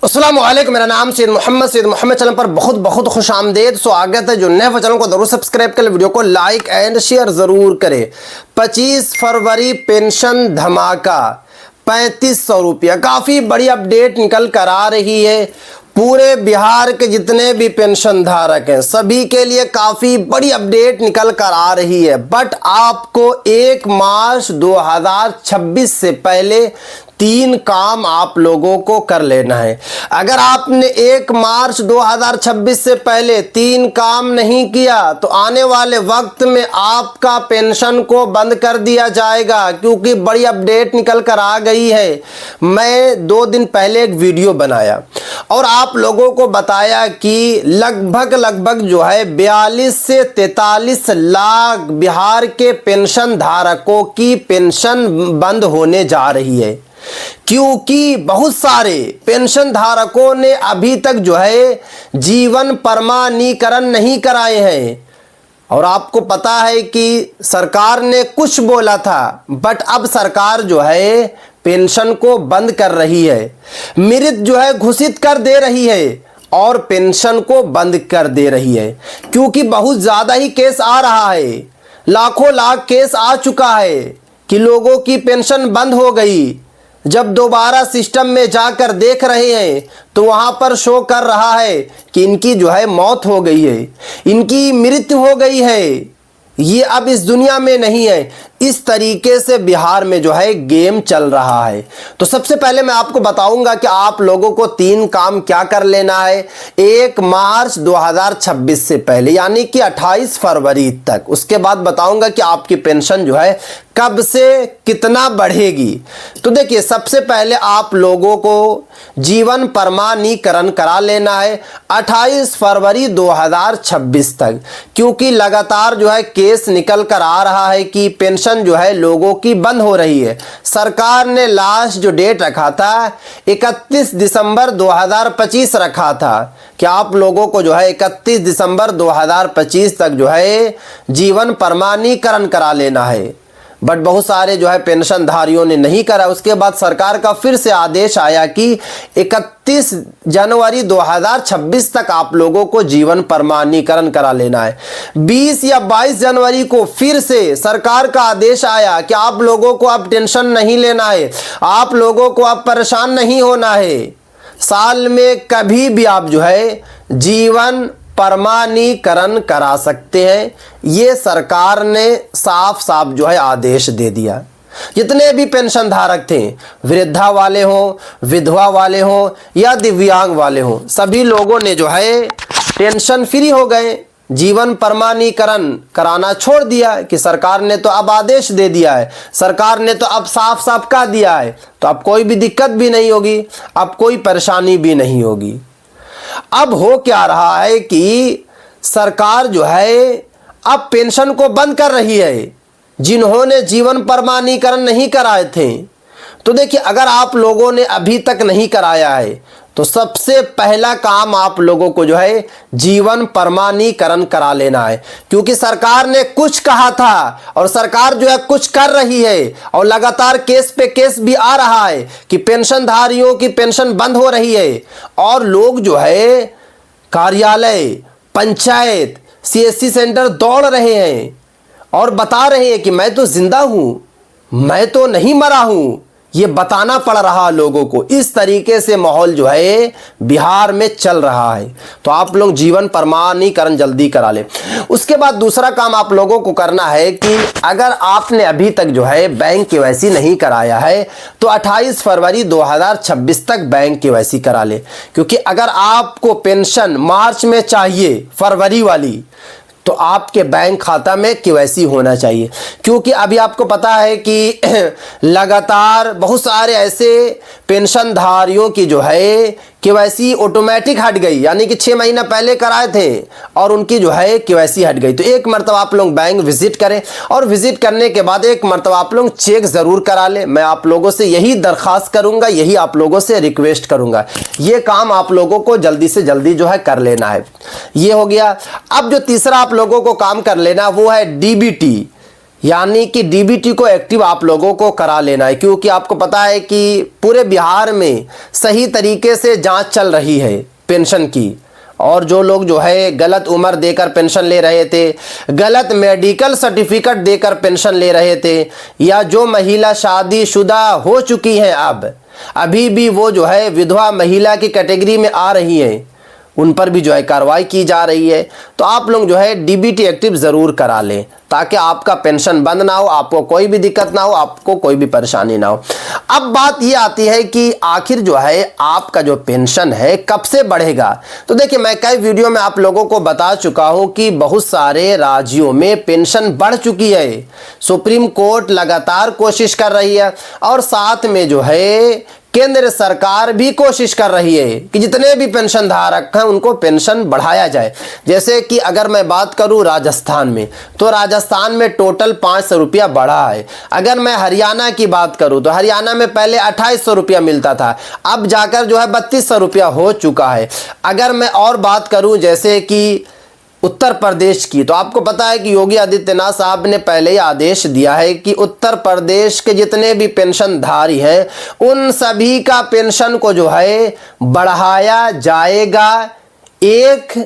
अस्सलामुअलैकुम, मेरा नाम सैयद मोहम्मद चैनल पर बहुत बहुत खुश आमदेद। स्वागत है। जो नए चैनल को जरूर सब्सक्राइब करें, वीडियो को लाइक एंड शेयर जरूर करें। 25 फरवरी पेंशन धमाका 3500 रुपया, काफ़ी बड़ी अपडेट निकल कर आ रही है। पूरे बिहार के जितने भी पेंशन धारक हैं सभी के लिए काफ़ी बड़ी अपडेट निकल कर आ रही है। बट आपको 1 मार्च 2026 से पहले 3 काम आप लोगों को कर लेना है। अगर आपने 1 मार्च 2026 से पहले 3 काम नहीं किया तो आने वाले वक्त में आपका पेंशन को बंद कर दिया जाएगा, क्योंकि बड़ी अपडेट निकल कर आ गई है। मैं 2 दिन पहले एक वीडियो बनाया और आप लोगों को बताया कि लगभग जो है 42 से 43 लाख बिहार के पेंशन धारकों की पेंशन बंद होने जा रही है, क्योंकि बहुत सारे पेंशन धारकों ने अभी तक जो है जीवन प्रमाणीकरण नहीं कराए हैं। और आपको पता है कि सरकार ने कुछ बोला था, बट अब सरकार जो है पेंशन को बंद कर रही है। मृत जो है घोषित कर दे रही है और पेंशन को बंद कर दे रही है, क्योंकि बहुत ज़्यादा ही केस आ रहा है। लाखों लाख केस आ चुका है कि लोगों की पेंशन बंद हो गई। जब दोबारा सिस्टम में जाकर देख रहे हैं तो वहां पर शो कर रहा है कि इनकी जो है मौत हो गई है, इनकी मृत्यु हो गई है, ये अब इस दुनिया में नहीं है। इस तरीके से बिहार में जो है गेम चल रहा है। तो सबसे पहले मैं आपको बताऊंगा कि आप लोगों को 3 काम क्या कर लेना है 1 मार्च 2026 से पहले, यानी कि 28 फरवरी तक। उसके बाद बताऊंगा कि आपकी पेंशन जो है कब से कितना बढ़ेगी। तो देखिए, सबसे पहले आप लोगों को जीवन प्रमाणीकरण करा लेना है 28 फरवरी 2026 तक, क्योंकि लगातार जो है केस निकल कर आ रहा है कि पेंशन जो है लोगों की बंद हो रही है। सरकार ने लास्ट जो डेट रखा था 31 दिसंबर 2025 रखा था कि आप लोगों को जो है 31 दिसंबर 2025 तक जो है जीवन प्रमाणीकरण करा लेना है। बट बहुत सारे जो है पेंशन धारियों ने नहीं करा। उसके बाद सरकार का फिर से आदेश आया कि 31 जनवरी 2026 तक आप लोगों को जीवन प्रमाणीकरण करा लेना है। 20 या 22 जनवरी को फिर से सरकार का आदेश आया कि आप लोगों को अब टेंशन नहीं लेना है, आप लोगों को अब परेशान नहीं होना है। साल में कभी भी आप जो है जीवन प्रमाणीकरण करा सकते हैं। ये सरकार ने साफ साफ जो है आदेश दे दिया। जितने भी पेंशन धारक थे, वृद्धा वाले हों, विधवा वाले हों या दिव्यांग वाले हों, सभी लोगों ने जो है टेंशन फ्री हो गए। जीवन प्रमाणीकरण कराना छोड़ दिया कि सरकार ने तो अब आदेश दे दिया है, सरकार ने तो अब साफ साफ कह दिया है, तो अब कोई भी दिक्कत भी नहीं होगी, अब कोई परेशानी भी नहीं होगी। अब हो क्या रहा है कि सरकार जो है अब पेंशन को बंद कर रही है जिन्होंने जीवन प्रमाणीकरण नहीं कराए थे। तो देखिए, अगर आप लोगों ने अभी तक नहीं कराया है तो सबसे पहला काम आप लोगों को जो है जीवन प्रमाणीकरण करा लेना है, क्योंकि सरकार ने कुछ कहा था और सरकार जो है कुछ कर रही है। और लगातार केस पे केस भी आ रहा है कि पेंशनधारियों की पेंशन बंद हो रही है और लोग जो है कार्यालय, पंचायत, सीएससी सेंटर दौड़ रहे हैं और बता रहे हैं कि मैं तो जिंदा हूं, मैं तो नहीं मरा हूं। ये बताना पड़ रहा लोगों को। इस तरीके से माहौल जो है बिहार में चल रहा है। तो आप लोग जीवन प्रमाणीकरण जल्दी करा लें। उसके बाद दूसरा काम आप लोगों को करना है कि अगर आपने अभी तक जो है बैंक केवाईसी नहीं कराया है तो 28 फरवरी 2026 तक बैंक केवाईसी करा ले, क्योंकि अगर आपको पेंशन मार्च में चाहिए फरवरी वाली तो आपके बैंक खाता में केवाईसी होना चाहिए। क्योंकि अभी आपको पता है कि लगातार बहुत सारे ऐसे पेंशनधारियों की जो है केवाईसी ऑटोमेटिक हट गई, यानी कि 6 महीना पहले कराए थे और उनकी जो है केवाईसी हट गई। तो एक मरतबा आप लोग बैंक विजिट करें और विजिट करने के बाद एक मरतबा आप लोग चेक ज़रूर करा लें। मैं आप लोगों से यही दरख्वास्त करूंगा, यही आप लोगों से रिक्वेस्ट करूंगा। ये काम आप लोगों को जल्दी से जल्दी जो है कर लेना है। ये हो गया। अब जो तीसरा आप लोगों को काम कर लेना वो है डीबीटी, यानी कि डीबीटी को एक्टिव आप लोगों को करा लेना है, क्योंकि आपको पता है कि पूरे बिहार में सही तरीके से जांच चल रही है पेंशन की। और जो लोग जो है गलत उम्र देकर पेंशन ले रहे थे, गलत मेडिकल सर्टिफिकेट देकर पेंशन ले रहे थे, या जो महिला शादीशुदा हो चुकी हैं अभी भी वो जो है विधवा महिला की कैटेगरी में आ रही हैं, उन पर भी जो है कार्रवाई की जा रही है। तो आप लोग जो है डीबीटी एक्टिव ज़रूर करा लें, ताकि आपका पेंशन बंद ना हो, आपको कोई भी दिक्कत ना हो, आपको कोई भी परेशानी ना हो। अब बात ये आती है कि आखिर जो है आपका जो पेंशन है कब से बढ़ेगा। तो देखिए, मैं कई वीडियो में आप लोगों को बता चुका हूं कि बहुत सारे राज्यों में पेंशन बढ़ चुकी है। सुप्रीम कोर्ट लगातार कोशिश कर रही है, और साथ में जो है केंद्र सरकार भी कोशिश कर रही है कि जितने भी पेंशन धारक हैं उनको पेंशन बढ़ाया जाए। जैसे कि अगर मैं बात करूं राजस्थान में, तो राजस्थान में टोटल 500 रुपया बढ़ा है। अगर मैं हरियाणा की बात करूं तो हरियाणा में पहले 2800 रुपया मिलता था, अब जाकर जो है 3200 रुपया हो चुका है। अगर मैं और बात करूं जैसे कि उत्तर प्रदेश की, तो आपको पता है कि योगी आदित्यनाथ साहब ने पहले ही आदेश दिया है कि उत्तर प्रदेश के जितने भी पेंशनधारी हैं उन सभी का पेंशन को जो है बढ़ाया जाएगा 1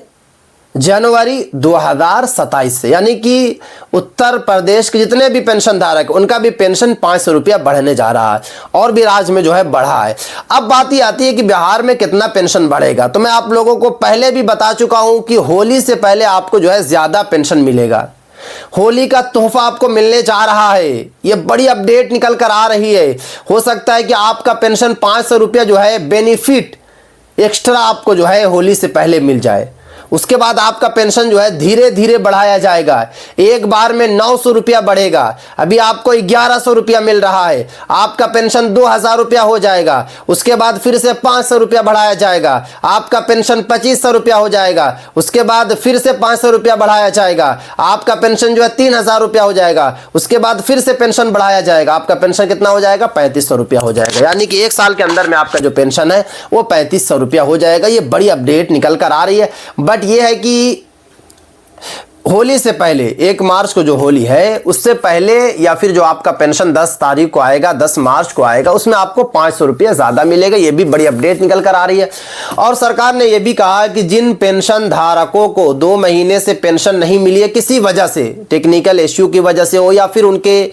जनवरी 2027 से। यानी कि उत्तर प्रदेश के जितने भी पेंशन धारक उनका भी पेंशन 500 रुपया बढ़ने जा रहा है, और भी राज्य में जो है बढ़ा है। अब बात ये आती है कि बिहार में कितना पेंशन बढ़ेगा। तो मैं आप लोगों को पहले भी बता चुका हूं कि होली से पहले आपको जो है ज्यादा पेंशन मिलेगा। होली का तोहफा आपको मिलने जा रहा है, ये बड़ी अपडेट निकल कर आ रही है। हो सकता है कि आपका पेंशन 500 रुपया जो है बेनिफिट एक्स्ट्रा आपको जो है होली से पहले मिल जाए। उसके बाद आपका पेंशन जो है धीरे धीरे बढ़ाया जाएगा। एक बार में 900 रुपया बढ़ेगा। अभी आपको 1100 रुपया मिल रहा है, आपका पेंशन 2000 रुपया हो जाएगा। उसके बाद फिर से 500 रुपया बढ़ाया जाएगा, आपका पेंशन 2500 रुपया हो जाएगा। उसके बाद फिर से 500 रुपया बढ़ाया जाएगा, आपका पेंशन जो है 3000 रुपया हो जाएगा। उसके बाद फिर से पेंशन बढ़ाया जाएगा, आपका पेंशन कितना हो जाएगा? 3500 रुपया हो जाएगा। यानी कि 1 साल के अंदर में आपका जो पेंशन है वो 3500 रुपया हो जाएगा। ये बड़ी अपडेट निकल कर आ रही है। बट ये है कि होली से पहले 1 मार्च को जो होली है उससे पहले, या फिर जो आपका पेंशन 10 तारीख को आएगा, 10 मार्च को आएगा, उसमें आपको 500 रुपया ज्यादा मिलेगा। ये भी बड़ी अपडेट निकल कर आ रही है। और सरकार ने यह भी कहा कि जिन पेंशन धारकों को 2 महीने से पेंशन नहीं मिली है किसी वजह से, टेक्निकल इश्यू की वजह से हो या फिर उनके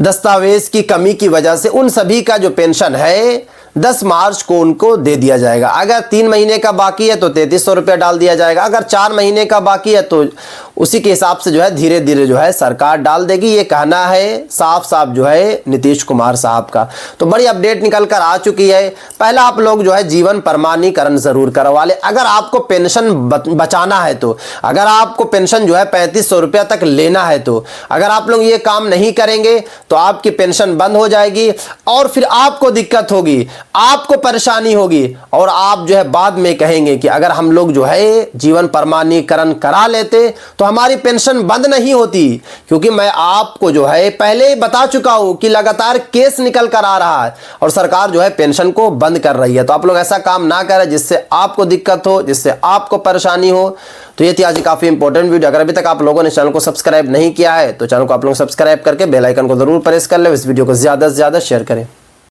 दस्तावेज की कमी की वजह से, उन सभी का जो पेंशन है 10 मार्च को उनको दे दिया जाएगा। अगर 3 महीने का बाकी है तो 3300 रुपया डाल दिया जाएगा। अगर 4 महीने का बाकी है तो उसी के हिसाब से जो है धीरे धीरे जो है सरकार डाल देगी। ये कहना है साफ साफ जो है नीतीश कुमार साहब का। तो बड़ी अपडेट निकल कर आ चुकी है। पहला आप लोग जो है जीवन प्रमाणीकरण जरूर करवा ले। अगर आपको पेंशन बचाना है तो, अगर आपको पेंशन जो है 3500 रुपया तक लेना है तो, अगर आप लोग ये काम नहीं करेंगे तो आपकी पेंशन बंद हो जाएगी, और फिर आपको दिक्कत होगी, आपको परेशानी होगी, और आप जो है बाद में कहेंगे कि अगर हम लोग जो है जीवन प्रमाणीकरण करा लेते तो हमारी पेंशन बंद नहीं होती। क्योंकि मैं आपको जो है पहले ही बता चुका हूं कि लगातार केस निकल कर आ रहा है और सरकार जो है पेंशन को बंद कर रही है। तो आप लोग ऐसा काम ना करें जिससे आपको दिक्कत हो, जिससे आपको परेशानी हो। तो ये थी आज काफी इंपॉर्टेंट वीडियो। अगर अभी तक आप लोगों ने चैनल को सब्सक्राइब नहीं किया है तो चैनल को आप लोग सब्सक्राइब करके बेल आइकन को जरूर प्रेस कर ले। इस वीडियो को ज्यादा से ज्यादा शेयर करें।